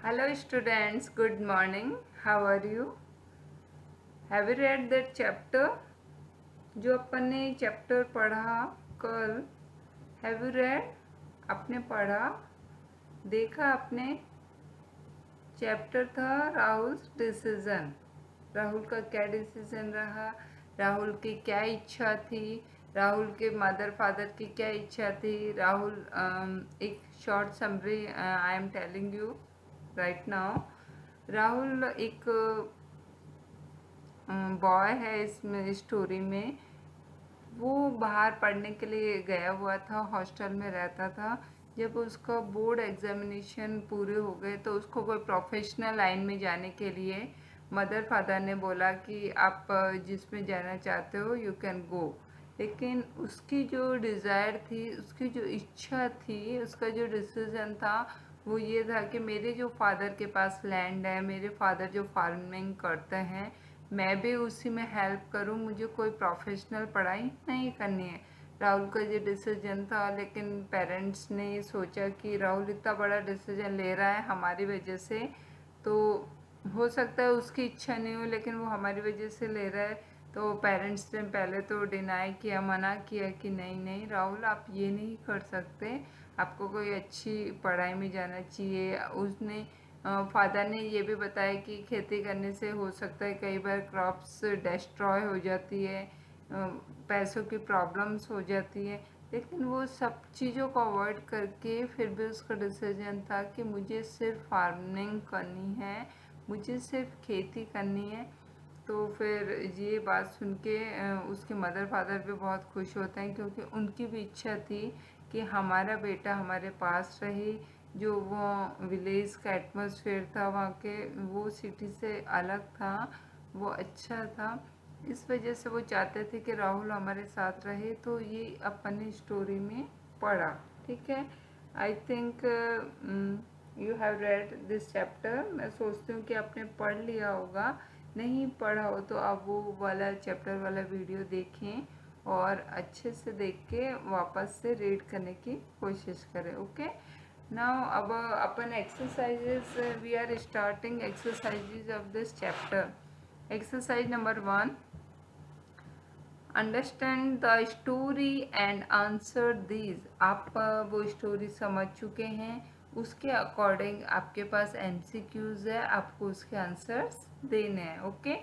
Hello students, good morning. How are you? Have you read that chapter? जो अपन ने chapter पढ़ा कल, have you read? आपने पढ़ा, देखा आपने? चैप्टर था राहुल्स डिसीजन। राहुल का क्या डिसीजन रहा, राहुल की क्या इच्छा थी, राहुल के मदर फादर की क्या इच्छा थी। राहुल एक short summary I am telling you right now. Rahul एक बॉय है इसमें स्टोरी में। वो बाहर पढ़ने के लिए गया हुआ था, हॉस्टल में रहता था। जब उसका बोर्ड एग्जामिनेशन पूरे हो गए तो उसको कोई प्रोफेशनल लाइन में जाने के लिए मदर फादर ने बोला कि आप जिसमें जाना चाहते हो यू कैन गो। लेकिन उसकी जो डिज़ायर थी, उसकी जो इच्छा थी, उसका जो डिसीजन था वो ये था कि मेरे जो फादर के पास लैंड है, मेरे फादर जो फार्मिंग करते हैं, मैं भी उसी में हेल्प करूं, मुझे कोई प्रोफेशनल पढ़ाई नहीं करनी है। राहुल का ये डिसीजन था, लेकिन पेरेंट्स ने सोचा कि राहुल इतना बड़ा डिसीजन ले रहा है हमारी वजह से, तो हो सकता है उसकी इच्छा नहीं हो लेकिन वो हमारी वजह से ले रहा है। तो पेरेंट्स ने पहले तो डिनाई किया, मना किया कि नहीं नहीं राहुल, आप ये नहीं कर सकते, आपको कोई अच्छी पढ़ाई में जाना चाहिए। उसने फादर ने ये भी बताया कि खेती करने से हो सकता है कई बार क्रॉप्स डिस्ट्रॉय हो जाती है, पैसों की प्रॉब्लम्स हो जाती है। लेकिन वो सब चीज़ों को अवॉइड करके फिर भी उसका डिसीजन था कि मुझे सिर्फ फार्मिंग करनी है, मुझे सिर्फ खेती करनी है। तो फिर ये बात सुन के उसके मदर फादर भी बहुत खुश होते हैं, क्योंकि उनकी भी इच्छा थी कि हमारा बेटा हमारे पास रहे। जो वो विलेज का एटमॉस्फेयर था वहाँ के, वो सिटी से अलग था, वो अच्छा था। इस वजह से वो चाहते थे कि राहुल हमारे साथ रहे। तो ये अपन ने स्टोरी में पढ़ा, ठीक है। I think you have read this chapter. मैं सोचती हूँ कि आपने पढ़ लिया होगा। नहीं पढ़ा हो तो आप वो वाला चैप्टर वाला वीडियो देखें और अच्छे से देख के वापस से रीड करने की कोशिश करें। ओके, नाउ अब अपन exercises, we are starting exercises of this chapter. Exercise number 1, understand the story and answer these. आप वो स्टोरी समझ चुके हैं, उसके अकॉर्डिंग आपके पास एमसीक्यूज है, आपको उसके आंसर्स देने हैं। Okay,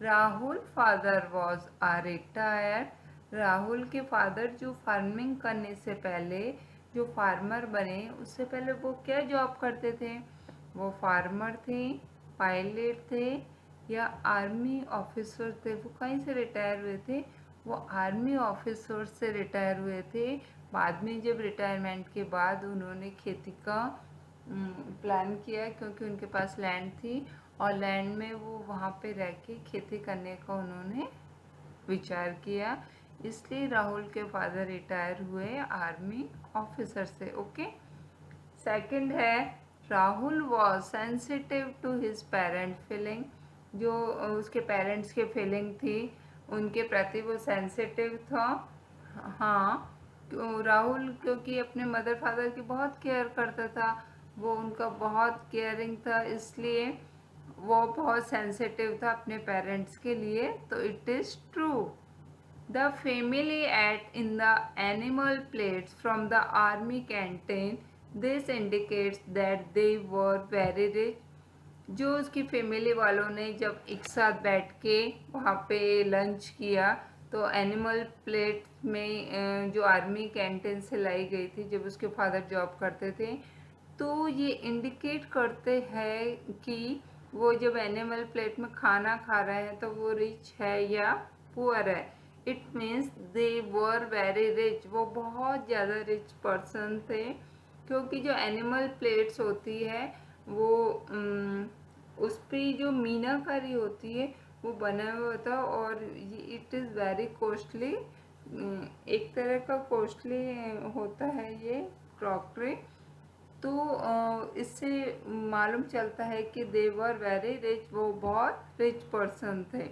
Rahul father was a retired. Rahul के फादर जो फार्मिंग करने से पहले, जो फार्मर बने उससे पहले वो क्या जॉब करते थे? वो फार्मर थे, पायलट थे या आर्मी ऑफिसर थे। वो कहीं से रिटायर हुए थे? वो आर्मी ऑफिसर से रिटायर हुए थे। बाद में जब रिटायरमेंट के बाद उन्होंने खेती का प्लान किया, क्योंकि उनके पास लैंड थी और लैंड में वो वहाँ पे रह के खेती करने का उन्होंने विचार किया। इसलिए राहुल के फादर रिटायर हुए आर्मी ऑफिसर से। ओके, सेकंड है Rahul was sensitive to his parent feeling. जो उसके पेरेंट्स की फीलिंग थी उनके प्रति वो सेंसिटिव था। हाँ, राहुल क्योंकि अपने मदर फादर की बहुत केयर करता था, वो उनका बहुत केयरिंग था, इसलिए वो बहुत सेंसिटिव था अपने पेरेंट्स के लिए। तो it is true. The family ate in the animal plates from the army canteen. This indicates that they were very rich. जो उसकी फैमिली वालों ने जब एक साथ बैठ के वहाँ पे लंच किया तो एनिमल प्लेट में जो आर्मी कैंटीन से लाई गई थी, जब उसके फादर जॉब करते थे, तो ये इंडिकेट करते हैं कि वो जब एनिमल प्लेट में खाना खा रहे हैं तो वो रिच है या पुअर है। It means they were very rich, वो बहुत ज़्यादा रिच पर्सन थे, क्योंकि जो एनिमल प्लेट्स होती है वो उस पर जो मीनाकारी होती है वो बना हुआ होता, और इट इज़ वेरी कॉस्टली, एक तरह का कॉस्टली होता है ये क्रॉकरी। तो इससे मालूम चलता है कि दे वर वेरी रिच, वो बहुत रिच पर्सन थे।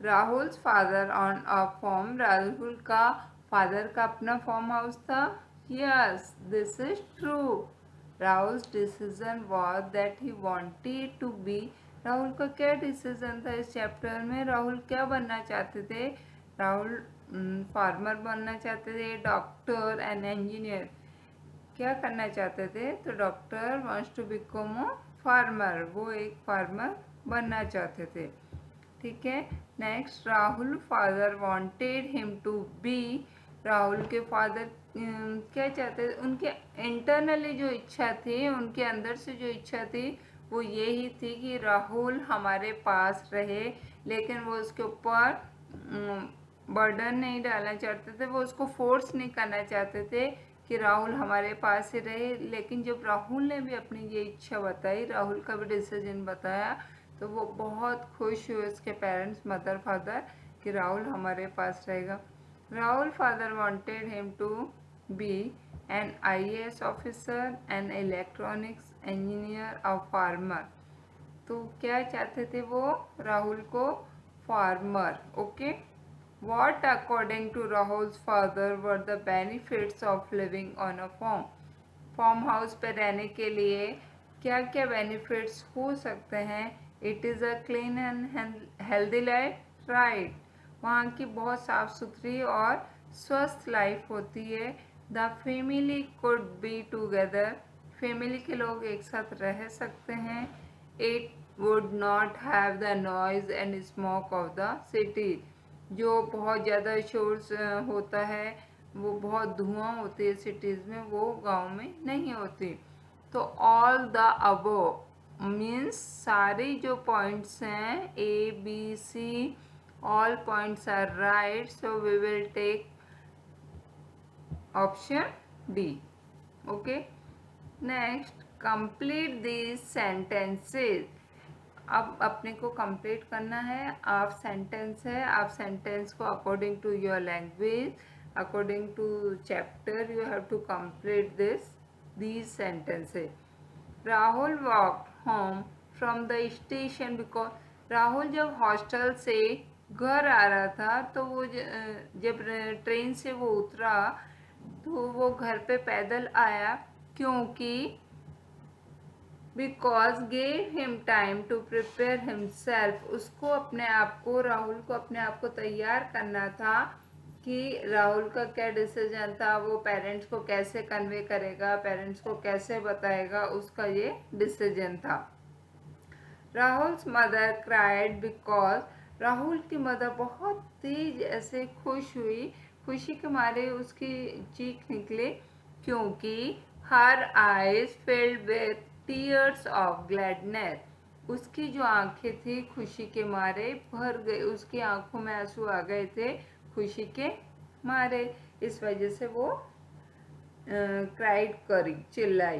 Rahul father on a farm, Rahul का फादर का अपना फार्म हाउस था। Yes, this is true. Rahul decision was that he wanted to be. Rahul का क्या डिसीजन था इस चैप्टर में? राहुल क्या बनना चाहते थे? राहुल फार्मर बनना चाहते थे, डॉक्टर एंड इंजीनियर। क्या करना चाहते थे? तो doctor wants to become a farmer, वो एक फार्मर बनना चाहते थे। ठीक है। Next, Rahul father wanted him to be. Rahul के फादर क्या चाहते थे? उनके इंटरनली जो इच्छा थी, उनके अंदर से जो इच्छा थी वो यही थी कि राहुल हमारे पास रहे, लेकिन वो उसके ऊपर बर्डन नहीं डालना चाहते थे, वो उसको फोर्स नहीं करना चाहते थे कि राहुल हमारे पास ही रहे। लेकिन जब राहुल ने भी अपनी ये इच्छा बताई, राहुल का भी डिसीजन बताया, तो वो बहुत खुश हुए उसके पेरेंट्स, मदर फादर, कि राहुल हमारे पास रहेगा। Rahul father wanted him to be an IAS officer, an electronics engineer और फार्मर। तो क्या चाहते थे वो? राहुल को farmer. Okay. What according to Rahul's father were the benefits of living on a farm? Farm house पे रहने के लिए क्या क्या बेनिफिट्स हो सकते हैं? It is a clean and healthy life, right. वहाँ की बहुत साफ सुथरी और स्वस्थ लाइफ होती है। The family could be together, family के लोग एक साथ रह सकते हैं। It would not have the noise and smoke of the city, जो बहुत ज़्यादा शोर होता है, वो बहुत धुआं होती है सिटीज़ में, वो गांव में नहीं होती। तो ऑल द अबव मीन्स सारे जो पॉइंट्स हैं ABC, all points are right, so we will take option D। Okay. Next, complete these sentences. अब अपने को कंप्लीट करना है। आप सेंटेंस है, आप सेंटेंस को according to your language, according to chapter, you have to complete these sentences. Rahul walked home from the station because, Rahul जब हॉस्टल से घर आ रहा था, तो वो जब ट्रेन से वो उतरा तो वो घर पे पैदल आया, क्योंकि because gave him time to prepare himself, उसको अपने आप को, राहुल को अपने आप को तैयार करना था कि राहुल का क्या डिसीजन था, वो पेरेंट्स को कैसे कन्वे करेगा, पेरेंट्स को कैसे बताएगा, उसका ये डिसीजन था। Rahul's mother cried because, Rahul की मदर बहुत तेज ऐसे खुश हुई, खुशी के मारे उसकी चीख निकले, क्योंकि her eyes filled with tears of gladness, उसकी जो आंखें थी खुशी के मारे भर गई, उसकी आंखों में आंसू आ गए थे खुशी के मारे, इस वजह से वो क्राइड करी, चिल्लाई।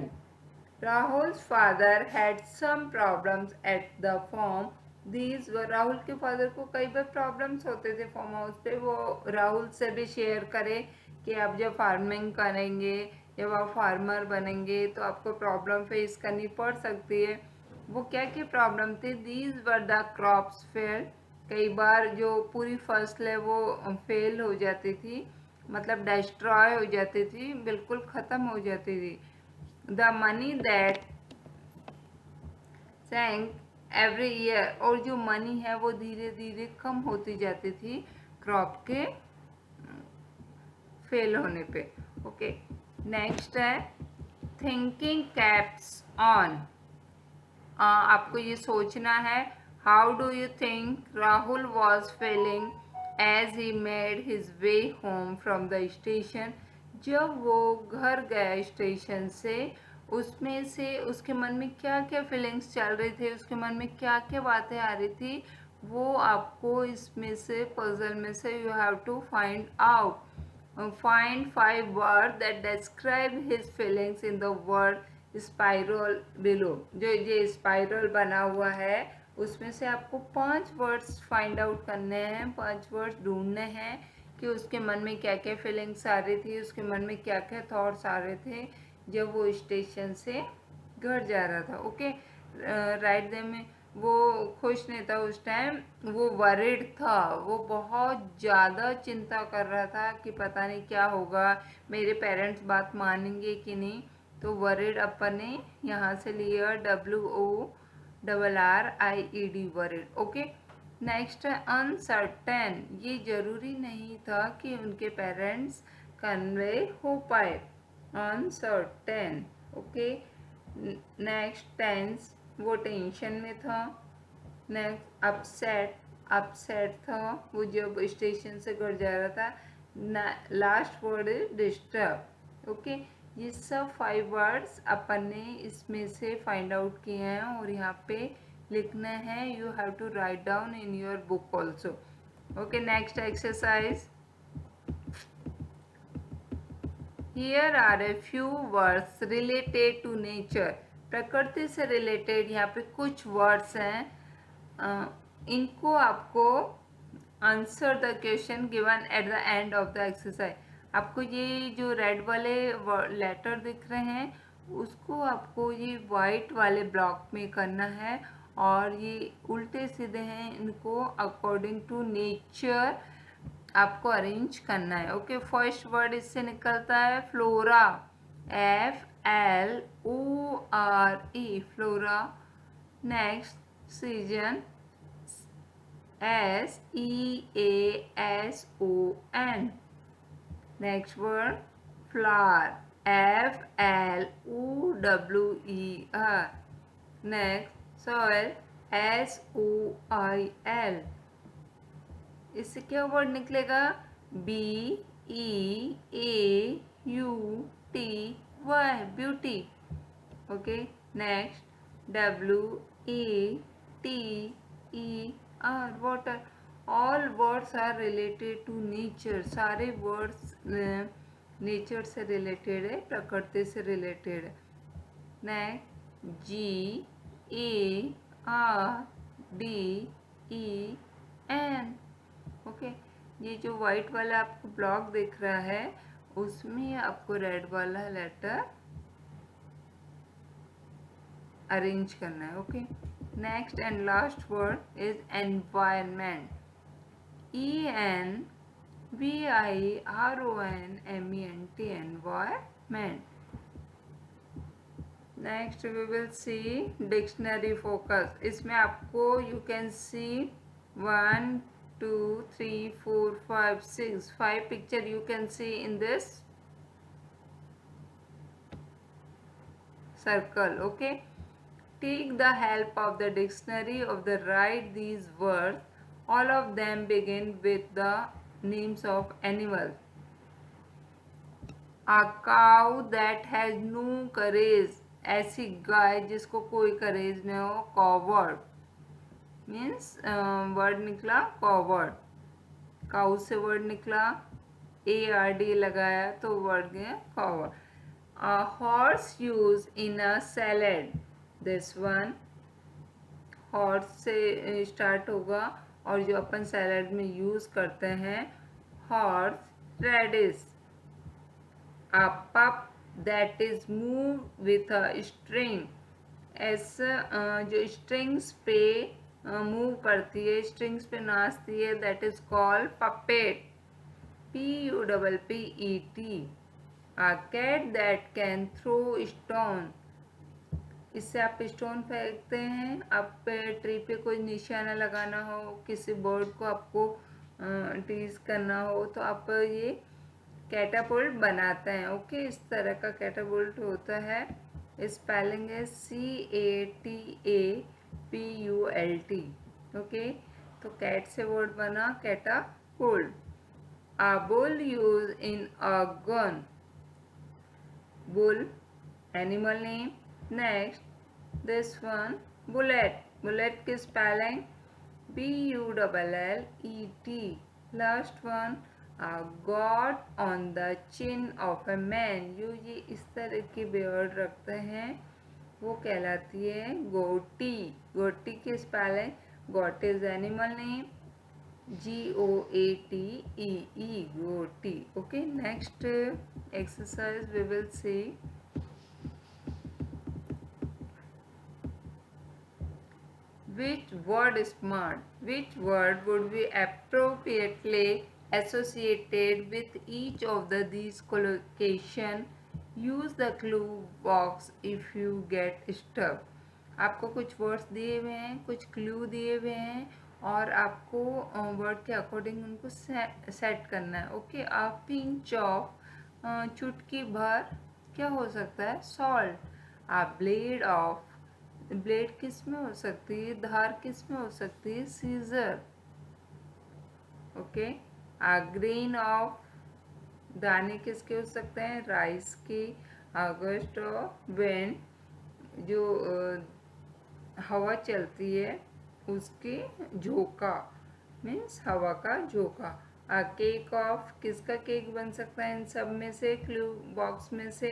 Rahul's father had some problems at the farm, these were, Rahul के फादर को कई बार प्रॉब्लम्स होते थे फार्म हाउस पे, वो राहुल से भी शेयर करे कि आप जब फार्मिंग करेंगे, जब आप फार्मर बनेंगे तो आपको प्रॉब्लम फेस करनी पड़ सकती है। वो क्या क्या प्रॉब्लम थी? These were the crops fail, कई बार जो पूरी फसल है वो फेल हो जाती थी, मतलब डिस्ट्रॉय हो जाती थी, बिल्कुल ख़त्म हो जाती थी। The money that sank every year, और जो मनी है वो धीरे धीरे कम होती जाती थी क्रॉप के फेल होने पे। ओके। नेक्स्ट है थिंकिंग कैप्स ऑन, आपको ये सोचना है, how do you think Rahul was feeling as he made his way home from the station, जब वो घर गया स्टेशन से, उसमें से उसके मन में क्या क्या फीलिंग्स चल रही थी, उसके मन में क्या क्या बातें आ रही थी, वो आपको इसमें से पजल में से you have to find out. Find 5 words that describe his feelings in the word spiral below, जो ये स्पाइरल बना हुआ है उसमें से आपको 5 वर्ड्स फाइंड आउट करने हैं, 5 वर्ड्स ढूंढने हैं कि उसके मन में क्या क्या फीलिंग्स आ रही थी, उसके मन में क्या क्या थॉट्स आ रहे थे जब वो स्टेशन से घर जा रहा था। ओके। राइट दे में वो खुश नहीं था उस टाइम, वो वरिड था, वो बहुत ज़्यादा चिंता कर रहा था कि पता नहीं क्या होगा, मेरे पेरेंट्स बात मानेंगे कि नहीं, तो वरिड अपन ने यहाँ से लिया WORRIED वरिड। ओके, नेक्स्ट है अनसर्टेन। ये जरूरी नहीं था कि उनके पेरेंट्स कन्वे हो पाए, अनसर्टेन। ओके, नेक्स्ट टेंस, वो टेंशन में था। नेक्स्ट अपसेट, अपसेट था वो जब स्टेशन से घर जा रहा था। Last word is disturb. Okay, ये सब 5 वर्ड्स अपन ने इसमें से फाइंड आउट किए हैं और यहाँ पे लिखना है। You have to write down in your book also. Okay, next exercise. Here are a few words related to nature. प्रकृति से रिलेटेड यहाँ पे कुछ वर्ड्स हैं, इनको आपको answer the question given at the end of the exercise. आपको ये जो रेड वाले लेटर दिख रहे हैं उसको आपको ये वाइट वाले ब्लॉक में करना है और ये उल्टे सीधे हैं, इनको अकॉर्डिंग टू नेचर आपको अरेंज करना है। ओके, फर्स्ट वर्ड इससे निकलता है flora, FLORE, flora. Next season, SEASON। Next word flower, FLOWER। Next soil, SOIL। इससे क्या वर्ड निकलेगा? BEAUTY, beauty. Okay, next WATER, water. All words are related to nature. सारे वर्ड्स नेचर से related है, प्रकृति से रिलेटेड है। Next GARDEN। ओके, ये जो वाइट वाला आपको ब्लॉक दिख रहा है उसमें आपको रेड वाला लेटर अरेंज करना है। Okay, next and last word is environment, ENVIRONMENT, environment. Next we will see dictionary focus. इसमें आपको you can see 1 2 3 4 5 6 5 picture you can see in this circle. Okay, take the help of the dictionary of the write these words. All of them begin with the names of animals. A cow that has no courage, ऐसी गाय जिसको कोई courage न हो, coward means word निकला coward. Cow से word निकला, ARD लगाया तो वर्ड गया coward. A horse used in a salad, this one horse से स्टार्ट होगा और जो अपन सैलड में यूज करते हैं horseradish. A pup that is moved with a string, ऐसा जो स्ट्रिंग्स पे मूव करती है, स्ट्रिंग्स पे नाचती है, that is called puppet, PUPPET। A cat that can throw stone, इससे आप स्टोन फेंकते हैं, आप ट्री पे कोई निशाना लगाना हो, किसी बर्ड को आपको टीज करना हो तो आप ये कैटापुल्ट बनाते हैं। ओके, इस तरह का कैटापुल्ट होता है। स्पेलिंग है CATAPULT। ओके, तो कैट से वर्ड बना catapult. A bull used in a gun, bull animal name। Next this one bullet, bullet की spelling BULLET। Last one a god on the chin of a man, जो ये इस तरह की beard रखते हैं वो कहलाती है गोटी। गोटी की spelling, goat is animal name, GOATEE, goatee. Okay, next exercise we will see which word smart, which word would be appropriately associated with each of these collocation use the clue box if you get stuck. आपको कुछ words दिए हुए हैं, कुछ clue दिए हुए हैं और आपको वर्ड के अकॉर्डिंग उनको सेट करना है। ओके, अ पिंच ऑफ, चुटकी भर क्या हो सकता है, salt. A blade of, blade किस में हो सकती है, धार किस में हो सकती है, सीजर। ओके, अ ग्रेन ऑफ, दाने किसके हो सकते हैं, राइस के। अगस्ट ऑफ वेन, जो हवा चलती है उसके झोंका, मीन्स हवा का झोंका। अ केक ऑफ, किसका केक बन सकता है इन सब में से, क्लू बॉक्स में से,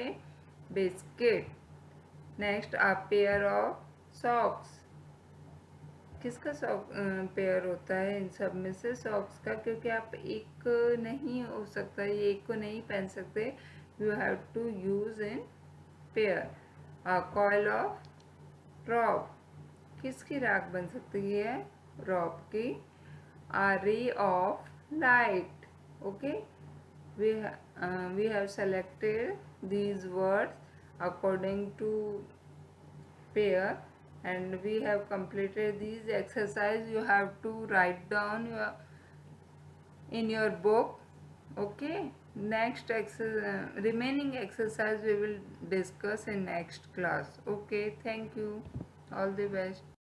biscuit. Next, a pair of socks, किसका सॉक पेयर होता है इन सब में से, सॉक्स का, क्योंकि आप एक नहीं हो सकता, ये एक को नहीं पहन सकते, you have to use in pair. A coil of rope, किसकी राख बन सकती है, रॉप की। A ray of light. Okay, we have selected these words according to pair and we have completed these exercise. You have to write down in your book. Okay, next remaining exercise we will discuss in next class. Okay, thank you, all the best.